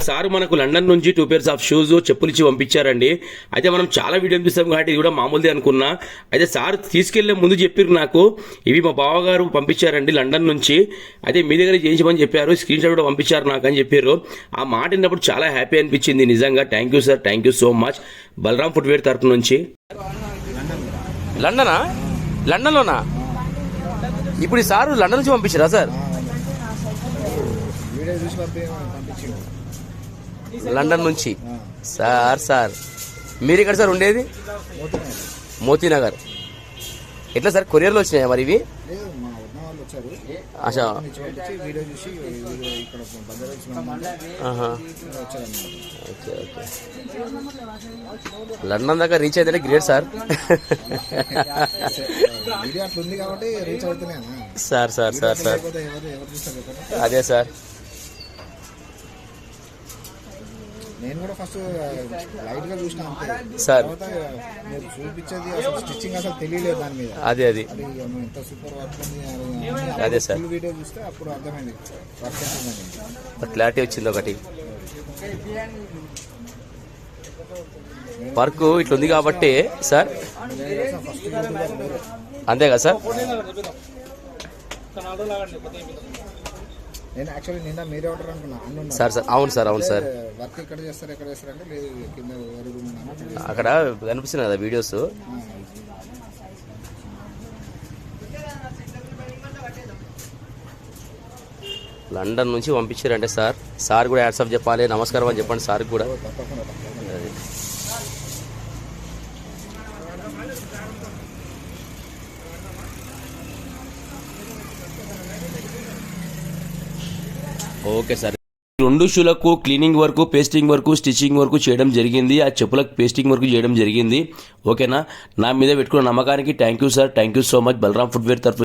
Sir మనకు London నుంచి 2 pairs of shoes చెప్పులు ఇచ్చి పంపించారండి. అయితే మనం చాలా వీడియోలు చూస్తాం కాబట్టి ఇది కూడా మామూలుదే అనుకున్నా. అయితే సార్ తీసుకెళ్లే ముందు చెప్పారు నాకు, ఇవి మా బావగారు పంపించారండి లండన్ నుంచి, అయితే మీ దగ్గర చేయించమని చెప్పారు, స్క్రీన్ షాట్ కూడా పంపించారు నాకు అని చెప్పారు. ఆ మాట విన్నప్పుడు చాలా హ్యాపీ అనిపించింది నిజంగా. Thank you sir, thank you so much. Balaram footwear తరఫు నుంచి. లండనా? లండన్లోనా? ఇప్పుడు ఈ సార్ లండన్ నుంచి పంపించారా సార్? లండన్ నుంచి సార్ మీరు ఇక్కడ సార్ ఉండేది మోతీనగర్. ఎట్లా సార్ కొరియర్లో వచ్చినాయా మరి ఇవి? అచ్చా, ఓకే ఓకే. లండన్ దాకా రీచ్ అయితే great sir. Sir sir sir sir అదే సార్. నేను కూడా ఫస్ట్ లైట్ గా చూసిన సార్, మీరు చూపించేది అసలు స్టిచ్చింగ్ అసలు తెలియలేదు దాని మీద. అదే అది ఎంత సూపర్ వర్క్ ఉంది. అదే సార్, వీడియో చూస్తే అప్పుడు అర్థమైంది వర్క్ ఎంత క్లారిటీ వచ్చింది. ఒకటి వర్క్ ఇట్లా ఉంది కాబట్టి సార్, అంతే కదా సార్. నేను యాక్చువల్లీ నిన్న మీరే ఆర్డర్ అనుకున్నా సార్. సార్ అవును సార్, అవును సార్. వర్క్ ఎక్కడ చేస్తారంటే లేదు కింద అక్కడ కనిపిస్తున్నాయి కదా వీడియోస్. లండన్ నుంచి పంపించారంటే సార్ కూడా యాడ్సాప్ చెప్పాలి, నమస్కారం అని చెప్పండి సార్ కూడా. Okay sir. 2 షూలకు cleaning work, pasting work, stitching work చేయడం జరిగింది. ఆ చెప్పులకు పేస్టింగ్ వర్క్ చేయడం జరిగింది. ఓకేనా? నా మీద పెట్టుకున్న నమ్మకానికి thank you sir, thank you so much. Balaram footwear తరఫు